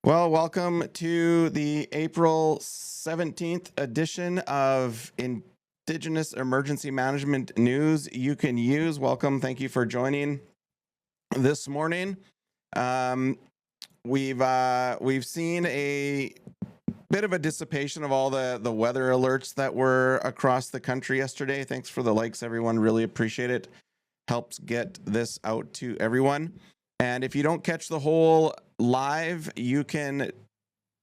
Well, welcome to the April 17th edition of Indigenous Emergency Management News you can use. Welcome. Thank you for joining this morning. We've seen a bit of a dissipation of all the weather alerts that were across the country yesterday. Thanks for the likes, everyone. Really appreciate it. Helps get this out to everyone. And if you don't catch the whole live, you can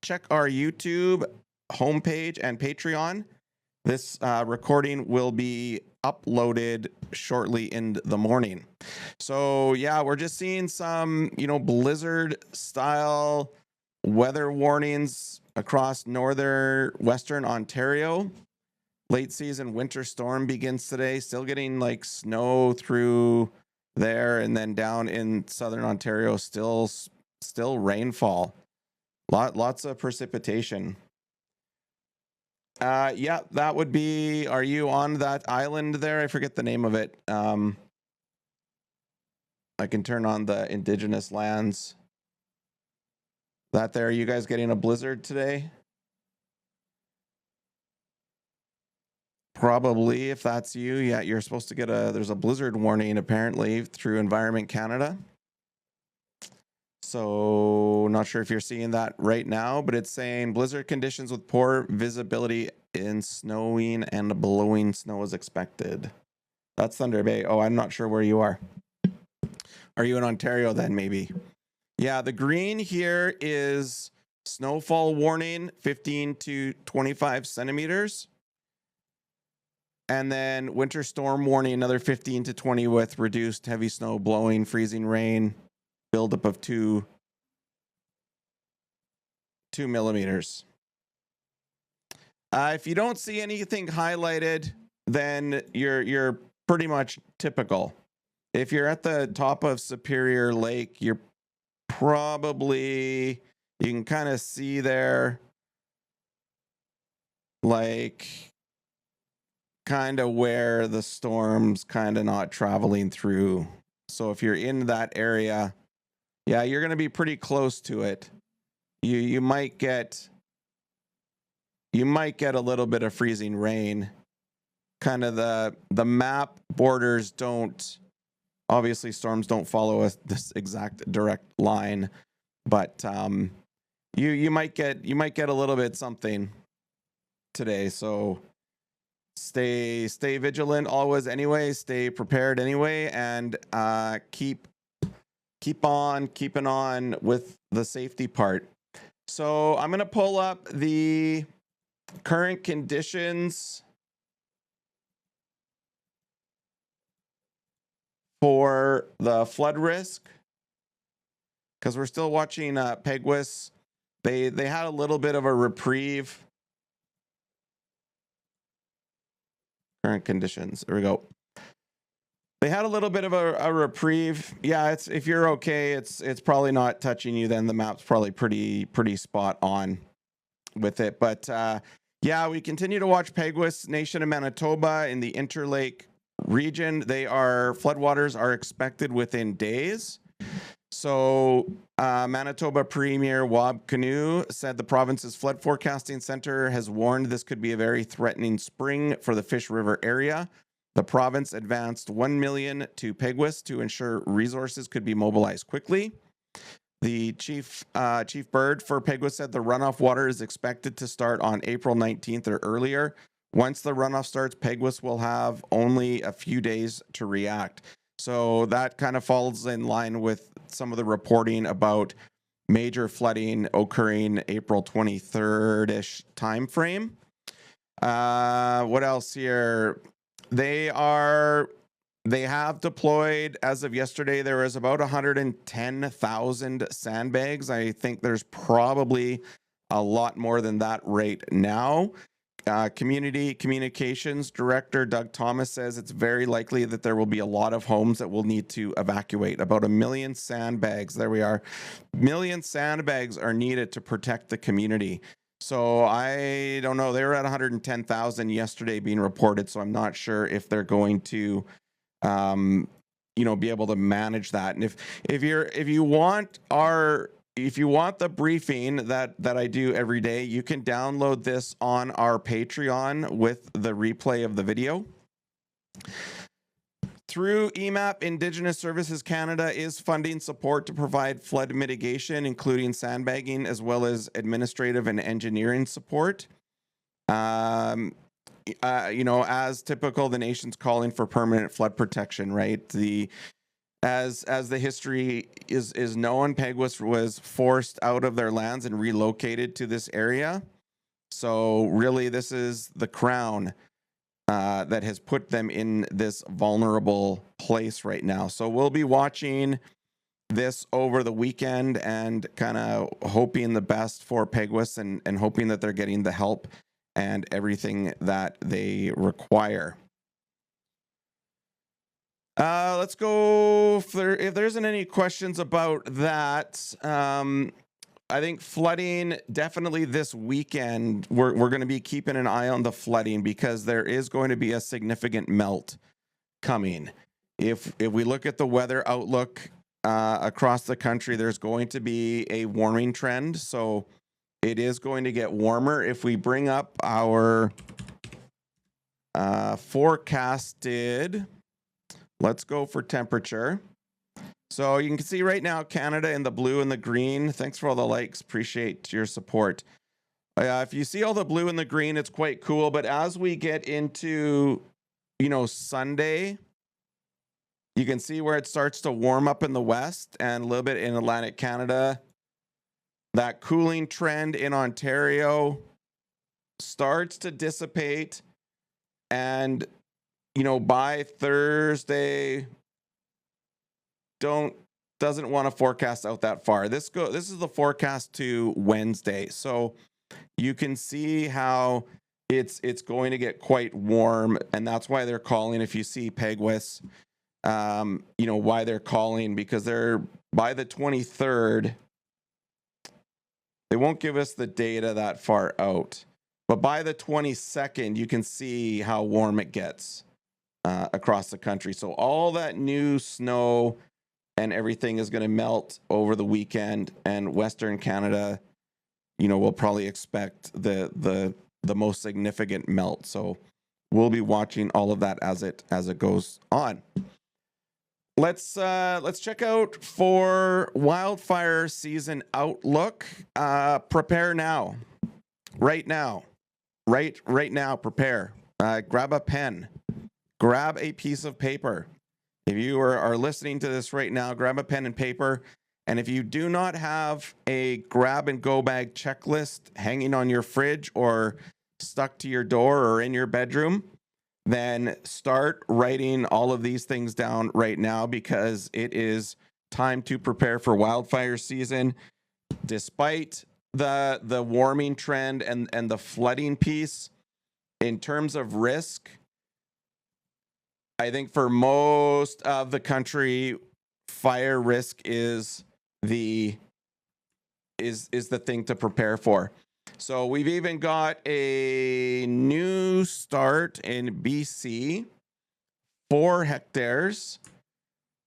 check our YouTube homepage and Patreon. This recording will be uploaded shortly in the morning. So yeah, we're just seeing some, blizzard style weather warnings across western Ontario. Late season winter storm begins today. Still getting like snow through there, and then down in southern Ontario, still rainfall. Lots of precipitation. Yeah, that would be. Are you on that island there? I forget the name of it. I can turn on the Indigenous lands. That there, are you guys getting a blizzard today? Probably, if that's you. Yeah, you're supposed to get there's a blizzard warning apparently through Environment Canada. So not sure if you're seeing that right now, but it's saying blizzard conditions with poor visibility in snowing and blowing snow is expected. That's Thunder Bay. Oh, I'm not sure where you are. Are you in Ontario then, maybe? Yeah, the green here is snowfall warning, 15 to 25 centimeters. And then winter storm warning, another 15 to 20 with reduced heavy snow blowing, freezing rain, buildup of 2 millimeters. If you don't see anything highlighted, then you're pretty much typical. If you're at the top of Superior Lake, you're probably, you can kind of see there, like kind of where the storm's kind of not traveling through. So if you're in that area, yeah, you're going to be pretty close to it. You might get a little bit of freezing rain. Kind of the map borders don't, obviously storms don't follow this exact direct line, but you might get a little bit something today. So stay vigilant always anyway, stay prepared anyway, and keep on keeping on with the safety part. So I'm going to pull up the current conditions for the flood risk, because we're still watching Peguis. They had a little bit of a reprieve. Current conditions. There we go. They had a little bit of a reprieve. Yeah, it's, if you're okay, it's probably not touching you. Then the map's probably pretty spot on with it. But yeah, we continue to watch Peguis Nation in Manitoba in the Interlake region. Floodwaters are expected within days. So Manitoba Premier Wab Kinew said the province's flood forecasting center has warned this could be a very threatening spring for the Fish River area. The province advanced $1 million to Peguis to ensure resources could be mobilized quickly. The chief bird for Peguis said the runoff water is expected to start on April 19th or earlier. Once the runoff starts, Peguis will have only a few days to react. So that kind of falls in line with some of the reporting about major flooding occurring April 23rd-ish timeframe. What else here? They have deployed, as of yesterday, there was about 110,000 sandbags. I think there's probably a lot more than that right now. Community Communications Director Doug Thomas says it's very likely that there will be a lot of homes that will need to evacuate. About 1 million sandbags, there we are. 1 million sandbags are needed to protect the community. So I don't know. They were at 110,000 yesterday being reported. So I'm not sure if they're going to, be able to manage that. And if you want our if you want the briefing that I do every day, you can download this on our Patreon with the replay of the video. Through EMAP, Indigenous Services Canada is funding support to provide flood mitigation, including sandbagging, as well as administrative and engineering support. As typical, the nation's calling for permanent flood protection, right? As the history is known, Peguis was forced out of their lands and relocated to this area. So really, this is the Crown that has put them in this vulnerable place right now. So we'll be watching this over the weekend and kind of hoping the best for Peguis and hoping that they're getting the help and everything that they require. Let's go. If there isn't any questions about that, I think flooding, definitely this weekend, we're going to be keeping an eye on the flooding because there is going to be a significant melt coming. If we look at the weather outlook across the country, there's going to be a warming trend. So it is going to get warmer. If we bring up our forecasted, let's go for temperature. So you can see right now, Canada in the blue and the green. Thanks for all the likes. Appreciate your support. If you see all the blue and the green, it's quite cool. But as we get into, Sunday, you can see where it starts to warm up in the west and a little bit in Atlantic Canada. That cooling trend in Ontario starts to dissipate. And, by Thursday, doesn't want to forecast out that far. This is the forecast to Wednesday. So you can see how it's going to get quite warm, and that's why they're calling. If you see Peguis, why they're calling, because they're by the 23rd. They won't give us the data that far out, but by the 22nd, you can see how warm it gets across the country. So all that new snow and everything is going to melt over the weekend, and Western Canada, we'll probably expect the most significant melt. So we'll be watching all of that as it goes on. Let's check out for wildfire season outlook. Prepare now, right now, prepare. Grab a pen, grab a piece of paper. If you are listening to this right now, grab a pen and paper. And if you do not have a grab and go bag checklist hanging on your fridge or stuck to your door or in your bedroom, then start writing all of these things down right now, because it is time to prepare for wildfire season. Despite the warming trend and the flooding piece, in terms of risk, I think for most of the country, fire risk is the thing to prepare for. So we've even got a new start in BC, 4 hectares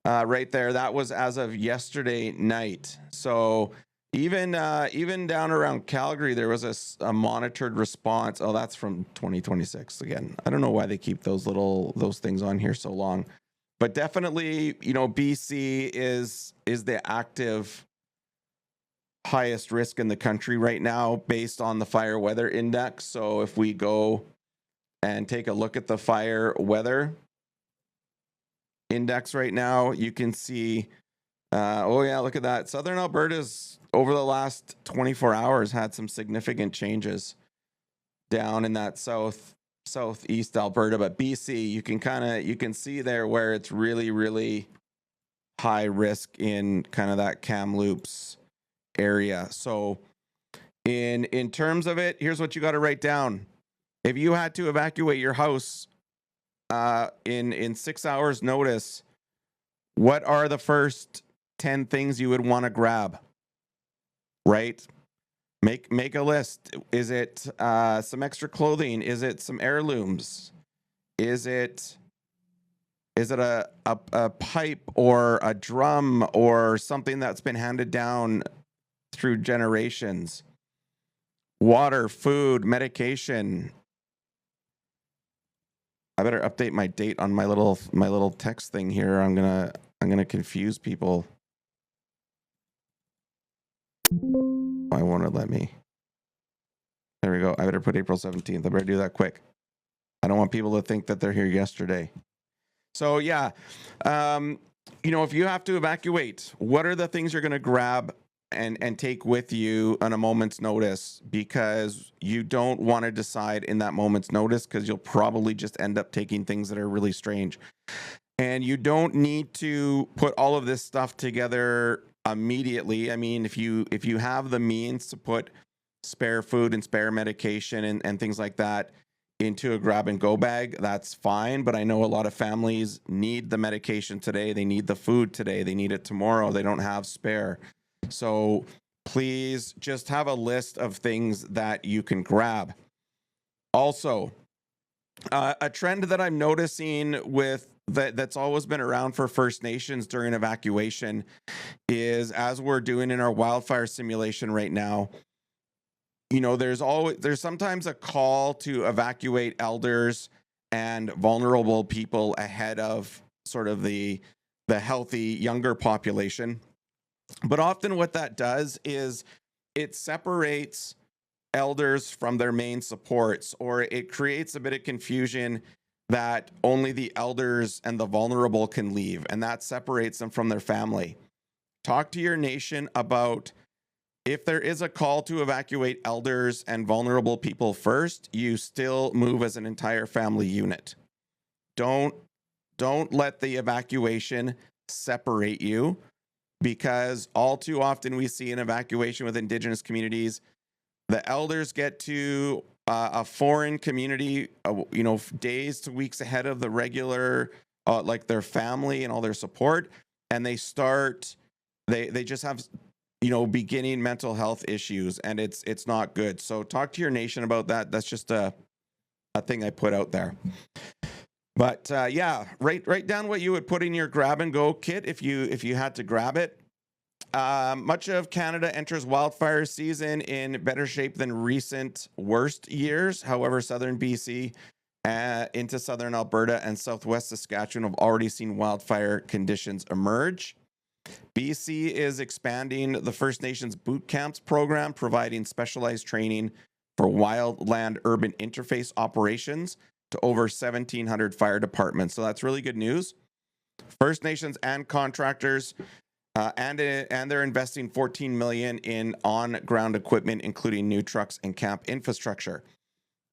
right there. That was as of yesterday night. So even down around Calgary, there was a monitored response. Oh, that's from 2026 again. I don't know why they keep those things on here so long, but definitely, BC is the active highest risk in the country right now based on the fire weather index. So if we go and take a look at the fire weather index right now, you can see, look at that. Southern Alberta's over the last 24 hours had some significant changes down in that southeast Alberta, but BC, you can see there where it's really, really high risk in kind of that Kamloops area. So in terms of it, here's what you got to write down. If you had to evacuate your house in 6 hours notice, what are the first 10 things you would want to grab? Right? Make a list. Is it some extra clothing? Is it some heirlooms? Is it a pipe or a drum or something that's been handed down through generations. Water, food, medication. I better update my date on my little text thing here. I'm gonna confuse people. Why won't it let me? There we go. I better put April 17th. I better do that quick. I don't want people to think that they're here yesterday. So yeah, if you have to evacuate, what are the things you're going to grab and take with you on a moment's notice? Because you don't want to decide in that moment's notice, because you'll probably just end up taking things that are really strange. And you don't need to put all of this stuff together immediately. I mean, if you have the means to put spare food and spare medication and things like that into a grab and go bag, that's fine. But I know a lot of families need the medication today. They need the food today. They need it tomorrow. They don't have spare. So please just have a list of things that you can grab. Also, a trend that I'm noticing that's always been around for First Nations during evacuation is, as we're doing in our wildfire simulation right now, there's sometimes a call to evacuate elders and vulnerable people ahead of sort of the healthy younger population. But often what that does is it separates elders from their main supports, or it creates a bit of confusion that only the elders and the vulnerable can leave, and that separates them from their family. Talk to your nation about, if there is a call to evacuate elders and vulnerable people first, you still move as an entire family unit. Don't let the evacuation separate you, because all too often we see an evacuation with Indigenous communities, the elders get to a foreign community, days to weeks ahead of the regular, like their family and all their support, and they just have beginning mental health issues, and it's not good. So talk to your nation about that. That's just a thing I put out there. But write down what you would put in your grab and go kit if you had to grab it. Much of Canada enters wildfire season in better shape than recent worst years. However, southern BC into southern Alberta and southwest Saskatchewan have already seen wildfire conditions emerge. BC is expanding the First Nations boot camps program, providing specialized training for wildland urban interface operations to over 1,700 fire departments. So that's really good news. First Nations and contractors, and they're investing $14 million in on-ground equipment, including new trucks and camp infrastructure.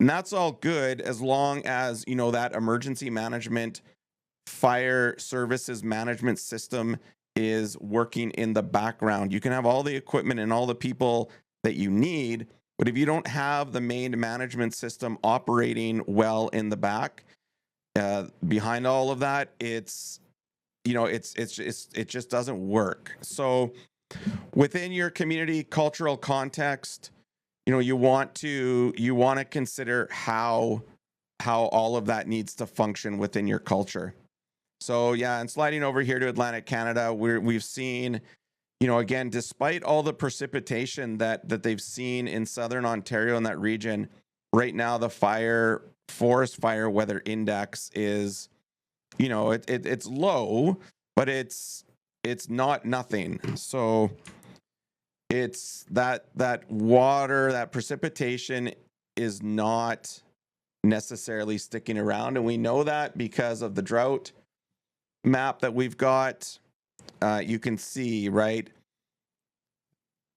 And that's all good as long as that emergency management, fire services management system is working in the background. You can have all the equipment and all the people that you need, but if you don't have the main management system operating well in the back, behind all of that, it just doesn't work. So within your community cultural context, you want to consider how all of that needs to function within your culture. So yeah, and sliding over here to Atlantic Canada, we've seen, again, despite all the precipitation that they've seen in southern Ontario in that region, right now the forest fire weather index is, it's low, but it's not nothing. So it's that water, that precipitation is not necessarily sticking around, and we know that because of the drought map that we've got. You can see, right,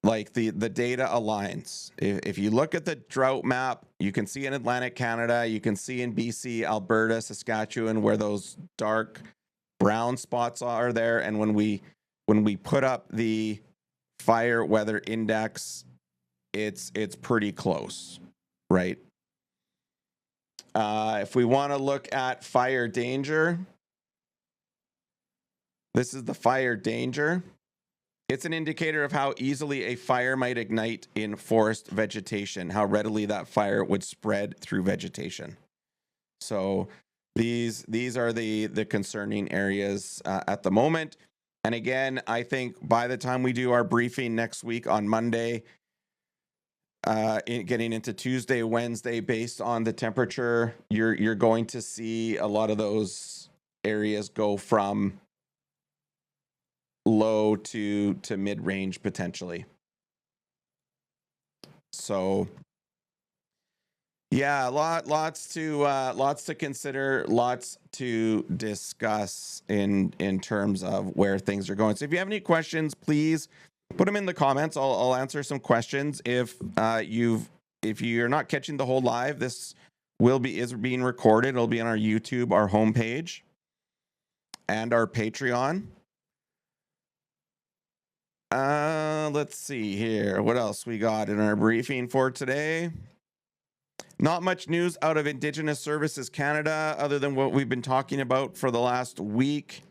like the data aligns. If you look at the drought map, you can see in Atlantic Canada, you can see in BC, Alberta, Saskatchewan, where those dark brown spots are there. And when we put up the fire weather index, it's pretty close, right? If we want to look at fire danger, this is the fire danger. It's an indicator of how easily a fire might ignite in forest vegetation, how readily that fire would spread through vegetation. So these are the concerning areas at the moment. And again, I think by the time we do our briefing next week on Monday, getting into Tuesday, Wednesday, based on the temperature, you're going to see a lot of those areas go from low to mid-range potentially. So yeah, lots to consider, lots to discuss in terms of where things are going. So if you have any questions, please put them in the comments. I'll answer some questions. If you're not catching the whole live, this is being recorded. It'll be on our YouTube, our homepage, and our Patreon. Let's see here. What else we got in our briefing for today? Not much news out of Indigenous Services Canada other than what we've been talking about for the last week,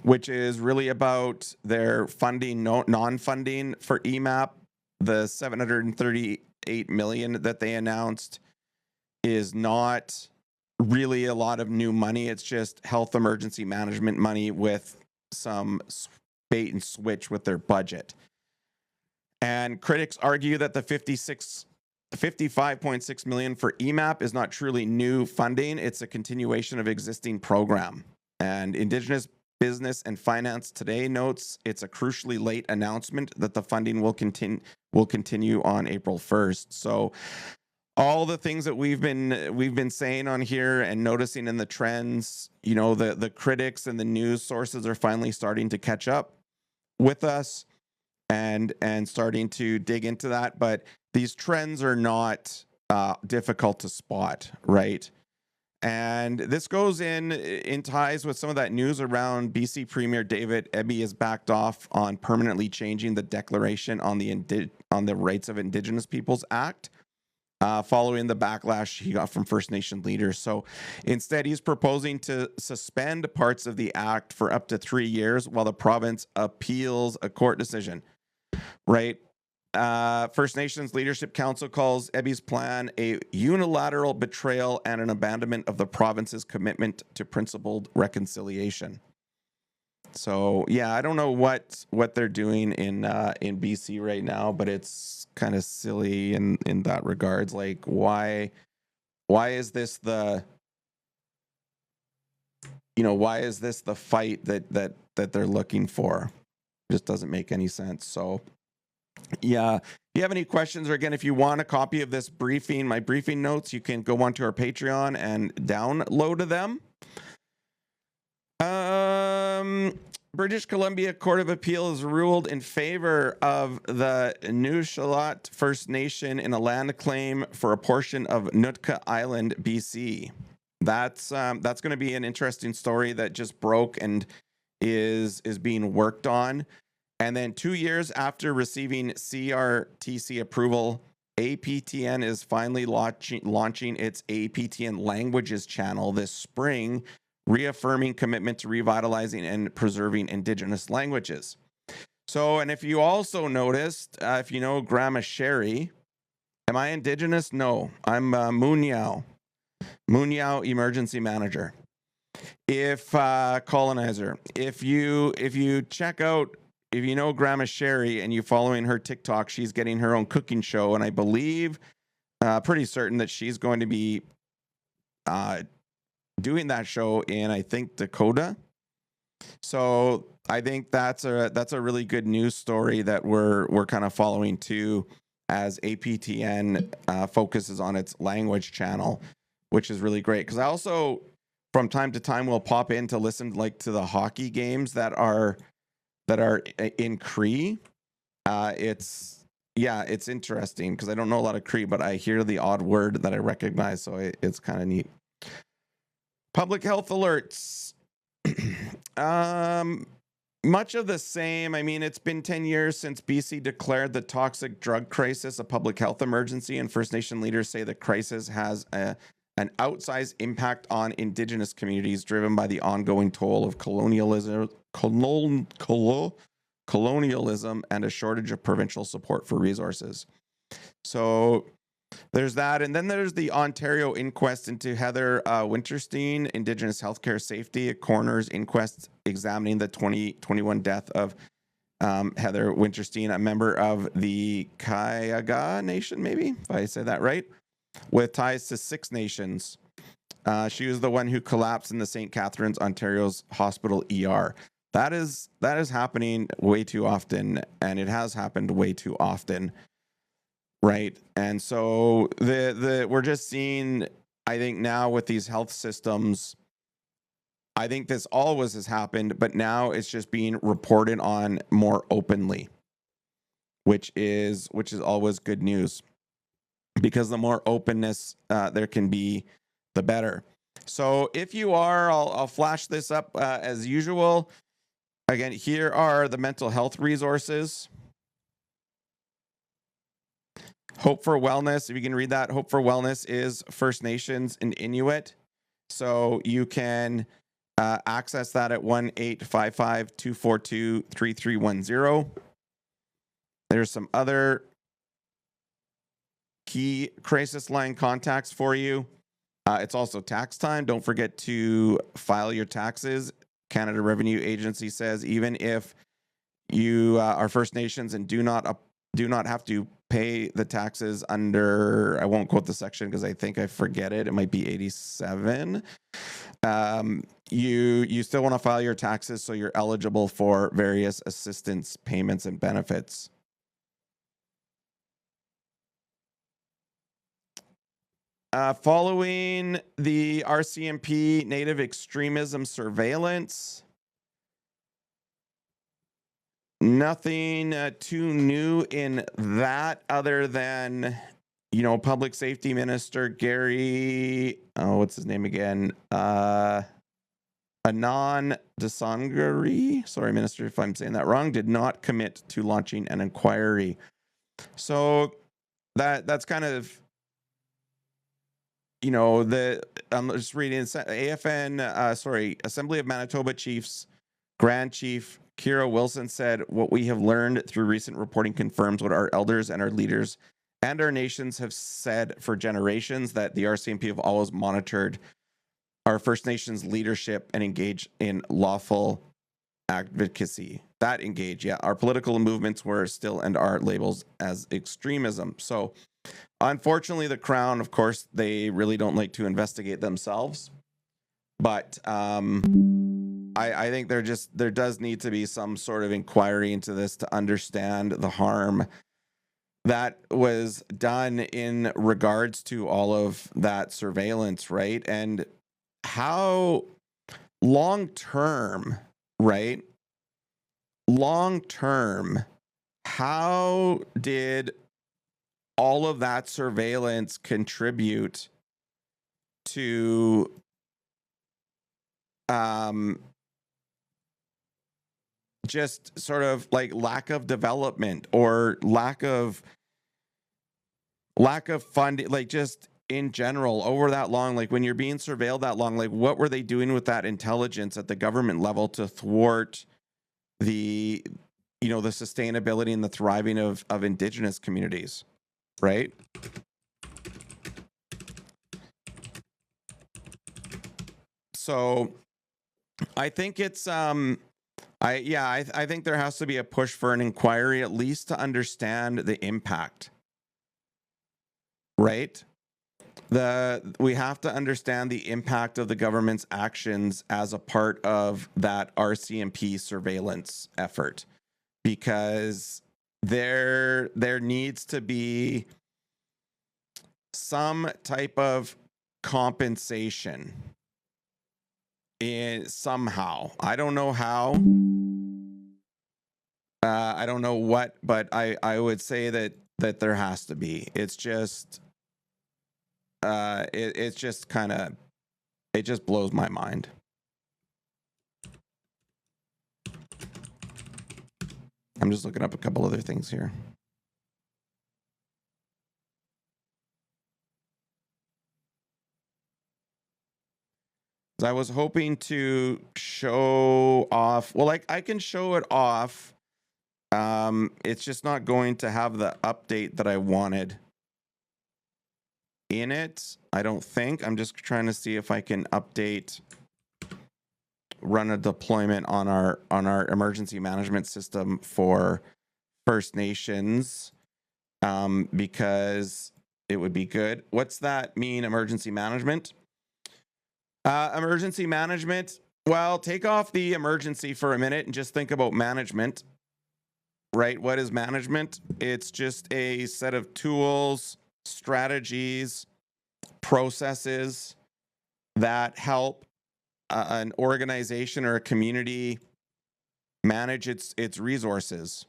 which is really about their funding, non-funding for EMAP. The $738 million that they announced is not really a lot of new money. It's just health emergency management money with some bait and switch with their budget. And critics argue that the $55.6 million for EMAP is not truly new funding. It's a continuation of existing program. And Indigenous Business and Finance Today notes it's a crucially late announcement that the funding will continue on April 1st. So all the things that we've been saying on here and noticing in the trends, the critics and the news sources are finally starting to catch up with us and starting to dig into that. But these trends are not difficult to spot, right? And this goes in ties with some of that news around BC Premier David Eby has backed off on permanently changing the declaration on the Rights of Indigenous Peoples Act, following the backlash he got from First Nation leaders. So instead, he's proposing to suspend parts of the act for up to 3 years while the province appeals a court decision. Right. First Nations Leadership Council calls Eby's plan a unilateral betrayal and an abandonment of the province's commitment to principled reconciliation. So yeah, I don't know what they're doing in BC right now, but it's kind of silly in that regards. Like, why is this the fight that they're looking for? Just doesn't make any sense. So yeah, if you have any questions, or again, if you want a copy of this briefing, my briefing notes, you can go onto our Patreon and download them. British Columbia Court of Appeal has ruled in favor of the Nushalat First Nation in a land claim for a portion of Nootka Island, BC. That's going to be an interesting story that just broke and is being worked on. And then 2 years after receiving CRTC approval, APTN is finally launching its APTN languages channel this spring, reaffirming commitment to revitalizing and preserving Indigenous languages. So, and if you also noticed, if you know Grandma Sherry, am I Indigenous? No, I'm Munyao Emergency Manager. If colonizer, if you check out, if you know Grandma Sherry and you're following her TikTok, she's getting her own cooking show, and I believe, pretty certain that she's going to be doing that show in, I think, Dakota. So I think that's a really good news story that we're kind of following too, as APTN focuses on its language channel, which is really great. Because I also, from time to time, will pop in to listen to the hockey games that are in Cree. It's interesting because I don't know a lot of Cree, but I hear the odd word that I recognize, so it's kind of neat. Public health alerts. Much of the same. I mean, it's been 10 years since BC declared the toxic drug crisis a public health emergency, and First Nation leaders say the crisis has an outsized impact on Indigenous communities, driven by the ongoing toll of colonialism and a shortage of provincial support for resources. So There's that, and then there's the Ontario inquest into Heather Winterstein, Indigenous healthcare safety, a coroner's inquest examining the 2021 death of Heather Winterstein, a member of the Cayuga Nation, maybe, if I say that right, with ties to Six Nations. She was the one who collapsed in the St. Catharines, Ontario's hospital ER. That is happening way too often, and it has happened way too often. Right. And so we're just seeing, I think now with these health systems, I think this always has happened, but now it's just being reported on more openly, which is always good news, because the more openness there can be, the better. So if you are, I'll flash this up as usual. Again, here are the mental health resources. Hope for Wellness, if you can read that, Hope for Wellness is First Nations and Inuit. So you can access that at 1-855-242-3310. There's some other key crisis line contacts for you. It's also tax time. Don't forget to file your taxes. Canada Revenue Agency says even if you are First Nations and do not have to pay the taxes under, I won't quote the section because I think I forget it. It might be 87. You still want to file your taxes so you're eligible for various assistance payments and benefits. Following the RCMP native extremism surveillance, nothing too new in that, other than, Public Safety Minister Gary, what's his name again? Anand Dasangari, sorry, Minister, if I'm saying that wrong, did not commit to launching an inquiry. So that's kind of, I'm just reading AFN, Assembly of Manitoba Chiefs Grand Chief Kira Wilson said, "What we have learned through recent reporting confirms what our elders and our leaders and our nations have said for generations, that the RCMP have always monitored our First Nations leadership and engaged in lawful advocacy." That engage, yeah. Our political movements were still and are labeled as extremism. So unfortunately, the Crown, of course, they really don't like to investigate themselves. But I think there does need to be some sort of inquiry into this to understand the harm that was done in regards to all of that surveillance, right? And how long term, right? Long term, how did all of that surveillance contribute to just sort of like lack of development or lack of funding, like just in general over that long? Like when you're being surveilled that long, like what were they doing with that intelligence at the government level to thwart the the sustainability and the thriving of Indigenous communities, right? So I think it's I think there has to be a push for an inquiry, at least to understand the impact, right? We have to understand the impact of the government's actions as a part of that RCMP surveillance effort, because there needs to be some type of compensation in somehow. I don't know how. I don't know what, but I would say that there has to be. It's just it's just kind of, it just blows my mind. I'm just looking up a couple other things here. I was hoping to show off. Well, like I can show it off. It's just not going to have the update that I wanted. in it. I don't think. I'm just trying to see if I can run a deployment on our emergency management system for First Nations, because it would be good. What's that mean, emergency management? Emergency management, well, take off the emergency for a minute and just think about management, right? What is management? It's just a set of tools, strategies, processes that help an organization or a community manage its resources.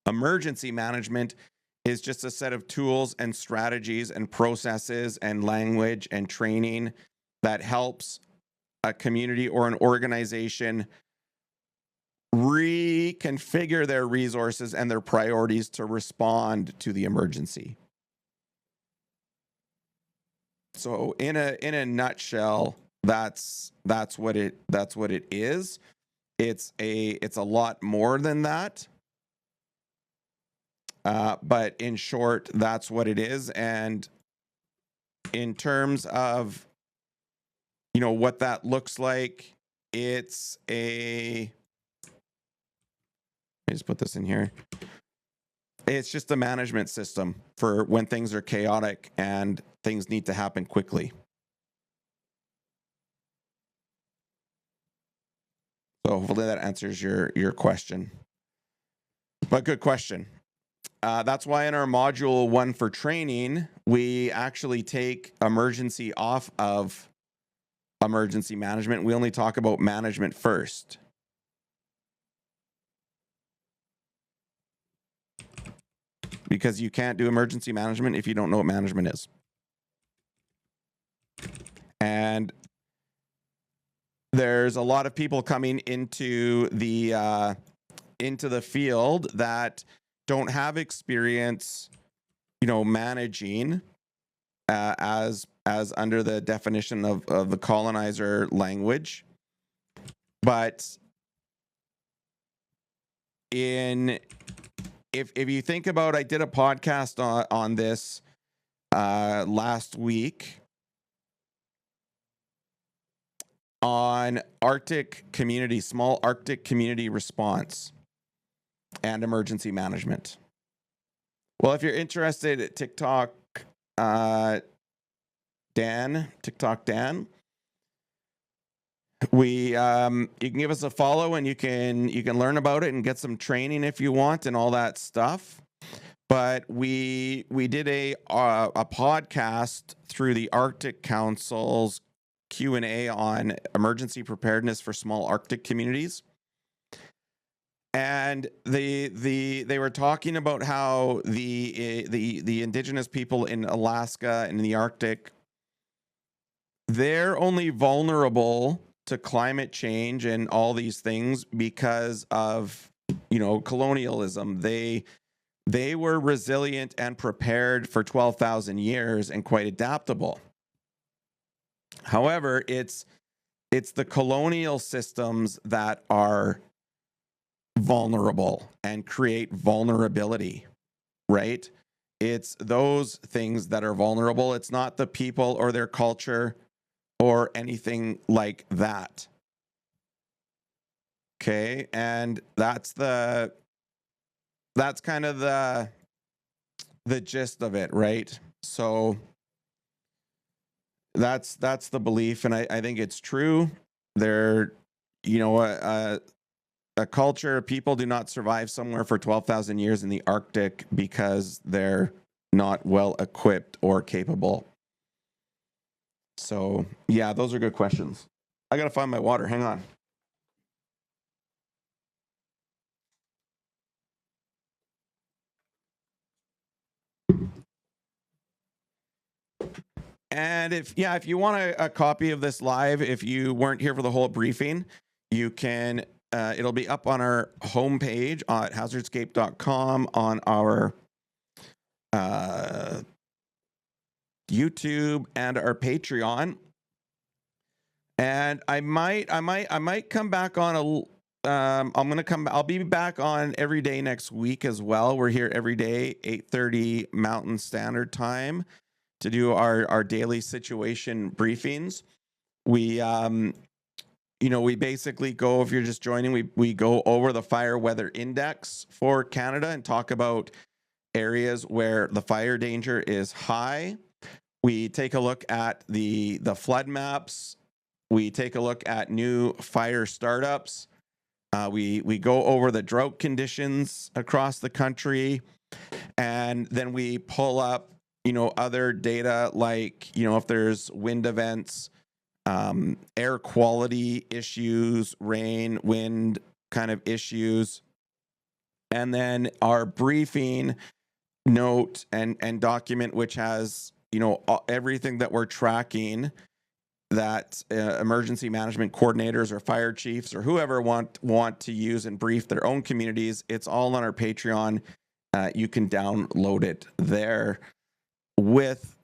Emergency management is just a set of tools and strategies and processes and language and training that helps a community or an organization reconfigure their resources and their priorities to respond to the emergency. So in a nutshell, that's what it is. It's a lot more than that. But in short, that's what it is. And in terms of, what that looks like, it's let me just put this in here. It's just a management system for when things are chaotic and things need to happen quickly. So hopefully that answers your question. But good question. That's why in our module 1 for training, we actually take emergency off of emergency management. We only talk about management first. Because you can't do emergency management if you don't know what management is. And there's a lot of people coming into the field that don't have experience, managing as under the definition of the colonizer language. But if you think about, I did a podcast on this last week on Arctic community, small Arctic community response and emergency management. Well, if you're interested, TikTok Dan, we you can give us a follow and you can learn about it and get some training if you want and all that stuff. But we did a podcast through the Arctic Council's Q&A on emergency preparedness for small Arctic communities. And they were talking about how the indigenous people in Alaska and in the Arctic, they're only vulnerable to climate change and all these things because of, colonialism. They were resilient and prepared for 12,000 years and quite adaptable. However, it's the colonial systems that are vulnerable and create vulnerability, right? It's those things that are vulnerable. It's not the people or their culture or anything like that. Okay, and that's kind of the gist of it, right? So that's the belief, and I think it's true. There, a culture, people do not survive somewhere for 12,000 years in the Arctic because they're not well equipped or capable. So, yeah, those are good questions. I got to find my water. Hang on. And if you want a copy of this live, if you weren't here for the whole briefing, you can, it'll be up on our homepage at hazardscape.com, on our YouTube and our Patreon. And I might come back on I'll be back on every day next week as well. We're here every day, 8:30 Mountain Standard Time. to do our daily situation briefings. We we basically go, if you're just joining, we go over the fire weather index for Canada and talk about areas where the fire danger is high. We take a look at the flood maps. We take a look at new fire startups. We go over the drought conditions across the country, and then we pull up other data like if there's wind events, air quality issues, rain, wind kind of issues. And then our briefing note and document, which has, everything that we're tracking that emergency management coordinators or fire chiefs or whoever want to use and brief their own communities. It's all on our Patreon. You can download it there with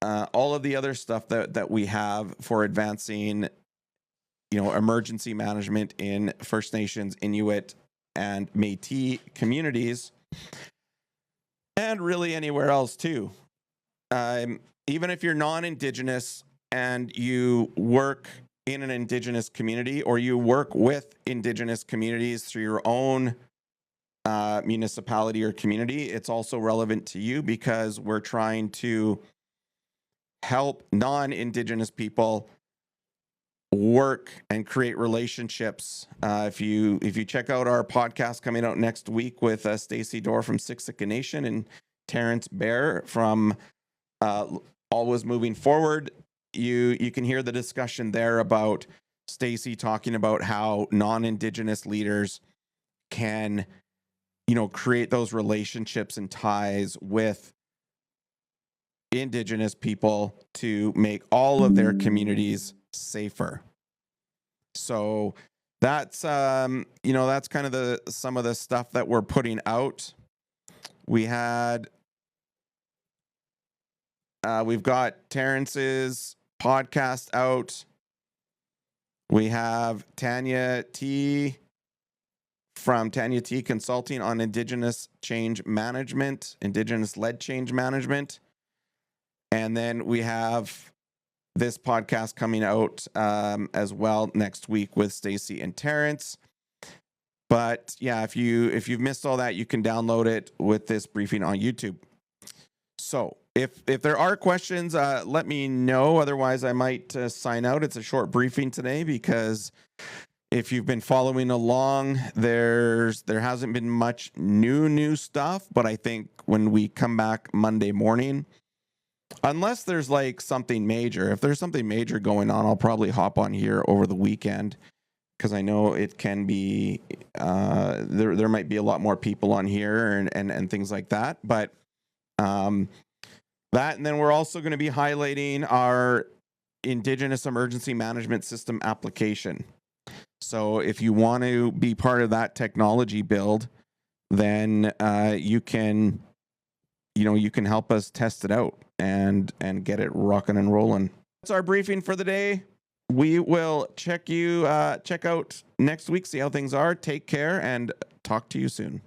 all of the other stuff that we have for advancing, emergency management in First Nations, Inuit, and Métis communities, and really anywhere else too. Even if you're non-Indigenous and you work in an Indigenous community, or you work with Indigenous communities through your own municipality or community, it's also relevant to you, because we're trying to help non-Indigenous people work and create relationships. If you check out our podcast coming out next week with Stacey Dorr from Siksika Nation and Terrence Bear from Always Moving Forward, you can hear the discussion there about Stacey talking about how non-Indigenous leaders can create those relationships and ties with Indigenous people to make all of their communities safer. So that's that's kind of some of the stuff that we're putting out. We've got Terrence's podcast out. We have Tanya T from Tanya T Consulting on Indigenous change management, Indigenous-led change management. And then we have this podcast coming out as well next week with Stacey and Terrence. But yeah, if you've missed all that, you can download it with this briefing on YouTube. So if there are questions, let me know. Otherwise, I might sign out. It's a short briefing today because if you've been following along, there hasn't been much new stuff. But I think when we come back Monday morning, unless there's like something major, if there's something major going on, I'll probably hop on here over the weekend, because I know it can be there might be a lot more people on here and things like that. But that, and then we're also going to be highlighting our Indigenous Emergency Management System application. So if you want to be part of that technology build, then you can help us test it out and get it rocking and rolling. That's our briefing for the day. We will check out next week, see how things are. Take care, and talk to you soon.